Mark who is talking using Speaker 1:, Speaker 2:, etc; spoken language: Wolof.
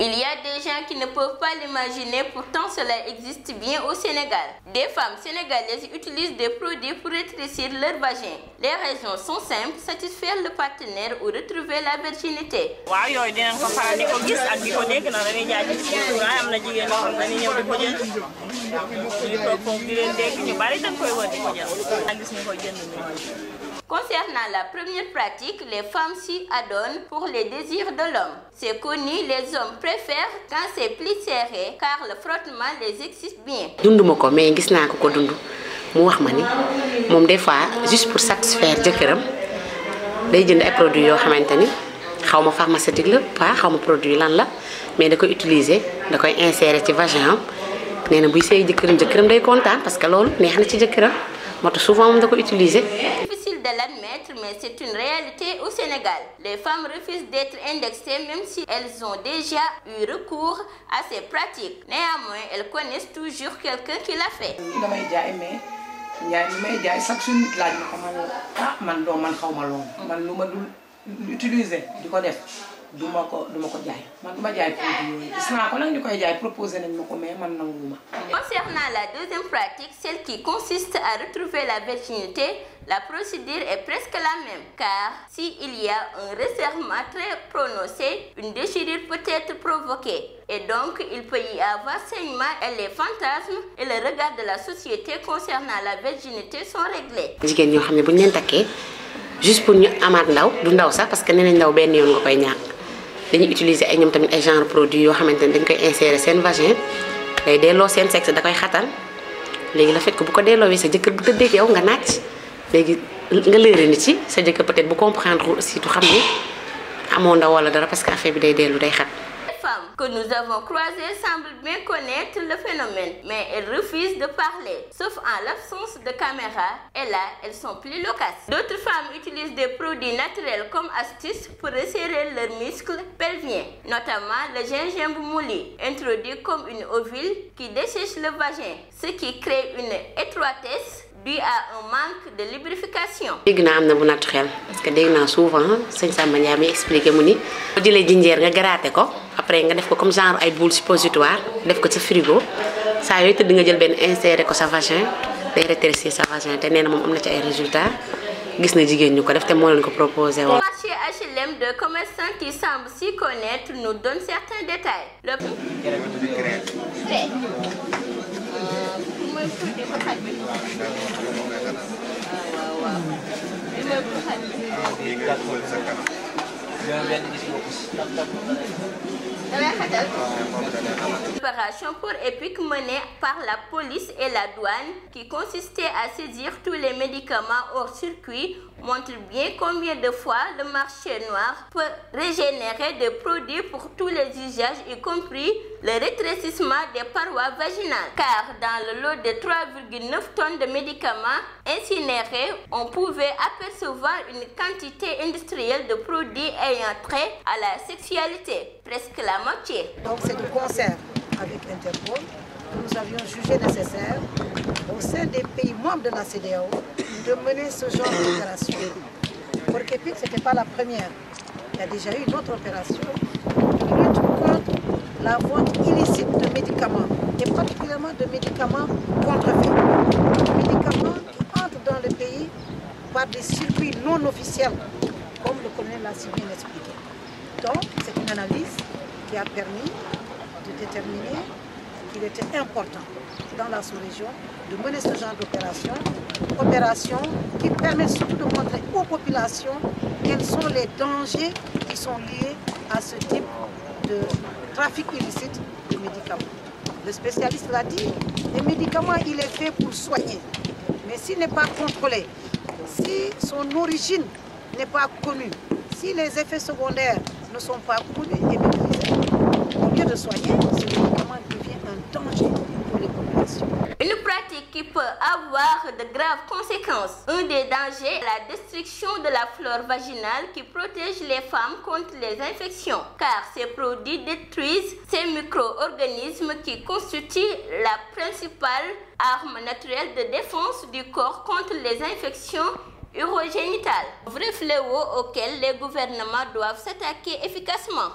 Speaker 1: Il y a des gens qui ne peuvent pas l'imaginer, pourtant cela existe bien au Sénégal. Des femmes sénégalaises utilisent des produits pour rétrécir leur vagin. Les raisons sont simples, satisfaire le partenaire ou retrouver la virginité. Concernant la première pratique, les femmes s'y adonnent pour les désirs de l'homme. C'est connu, les hommes préfèrent quand c'est plus serré car le frottement les excite bien.
Speaker 2: Dunduma ko mais gis naa ko dund mu wax ma ni moom des fois juste pour satisfaire jëkkëram day jënd ay produits yoo xamante ni xaw ma pharmaceutique la pas xaw ma produit lan la mais da koy utiliser da koy insérer ci vagin am nee na buy sëy jëkkëram day kontaan parce que loolu neex na ci jëkkëram moo tax souvent moom da koy utiliser.
Speaker 1: Difficile de l'admettre, mais c'est une réalité au Sénégal. Les femmes refusent d'être indexées même si elles ont déjà eu recours à ces pratiques. Néanmoins, elles connaissent toujours quelqu'un qui l'a fait.
Speaker 3: damay jaay mais njaay li may jaay chaque jour nit laaj ma ko man man doo man xaw ma loolu man lu ma dul utiliser di ko def du ma ko jaay man du ma jaay produit yooyu gis naa ko nag ñu koy jaay proposé nañ ma ko mais man nanguwuma.
Speaker 1: Concernant la deuxième pratique, celle qui consiste à retrouver la virginité, la procédure est presque la même car s'il y a un resserrement très prononcé, une déchirure peut être provoquée et donc il peut y avoir saignement et les fantasmes et le regard de la société concernant la virginité sont réglés.
Speaker 2: jigéen ñoo xam ne bu ñu leen takkee juste pour ñu amaat ndaw du ndaw sax parce que nee nañ ndaw benn yoon nga koy ñàkk dañuy utiliser ay ñoom tamit ay genre produit yoo xamante ne dañ koy insérer seen vagin day delloo seen sexe da koy xatal léegi la fait que bu ko delloowee sa jëkkër bu tëddee yow nga naaj léegi nga lëre ni ci sa jëkkër peut-être bu comprendre aussi du xam ni amoo ndaw wala dara parce que affaire bi day dellu day xat.
Speaker 1: Les femmes que nous avons croisées semblent bien connaître le phénomène, mais elles refusent de parler, sauf en l'absence de caméra, et là, elles sont plus loquaces. D'autres femmes utilisent des produits naturels comme astuce pour resserrer leurs muscles pelviens, notamment le gingembre moulu, introduit comme une ovule qui dessèche le vagin, ce qui crée une étroitesse dû à un manque de lubrification.
Speaker 2: dégg naa am na bu naturel parce que dégg naa souvent sëñ Samba Ndiaye mi expliqué mu ni boo jëlee jinjeer nga gratter ko après nga def ko comme genre ay boule suppositoire def ko ci frigo saa yooyu tëdd nga jël benn insérer ko sa vagin day rétrécir sa vagin te nee na moom am na ci ay résultats gis na jigéen ñu ko def te moo leen ko proposé woon.
Speaker 1: Le marché HLM de commerçants qui semblent s'y connaître nous donne certains détails. Opération pour épique menée par la police et la douane qui consistait à saisir tous les médicaments hors circuit montre bien combien de fois le marché noir peut régénérer des produits pour tous les usages, y compris le rétrécissement des parois vaginales. Car dans le lot de 3,9 tonnes de médicaments incinérés, on pouvait apercevoir une quantité industrielle de produits ayant trait à la sexualité, presque la moitié.
Speaker 4: Donc c'est du concert avec Interpol que nous avions jugé nécessaire au sein des pays membres de la CEDEAO de mener ce genre d'opération. Pour qu'EPIC, ce n'était pas la première. Il y a déjà eu une autre opération qui lutte contre la vente illicite de médicaments et particulièrement de médicaments contrefaits. Des médicaments qui entrent dans le pays par des circuits non officiels, comme le colonel l'a si bien expliqué. Donc, c'est une analyse qui a permis de déterminer qu'il était important dans la sous-région de mener ce genre d'opération qui permet surtout de montrer aux populations quels sont les dangers qui sont liés à ce type de trafic illicite de médicaments. Le spécialiste l'a dit, les médicaments, il est fait pour soigner. Mais s'il n'est pas contrôlé, si son origine n'est pas connue, si les effets secondaires ne sont pas connus et maîtrisés, au lieu de soigner, ce médicament devient un danger pour les populations.
Speaker 1: Une pratique qui peut avoir de graves conséquences. Un des dangers est la destruction de la flore vaginale qui protège les femmes contre les infections, car ces produits détruisent ces micro-organismes qui constituent la principale arme naturelle de défense du corps contre les infections urogénitales. Vrai fléau auquel les gouvernements doivent s'attaquer efficacement.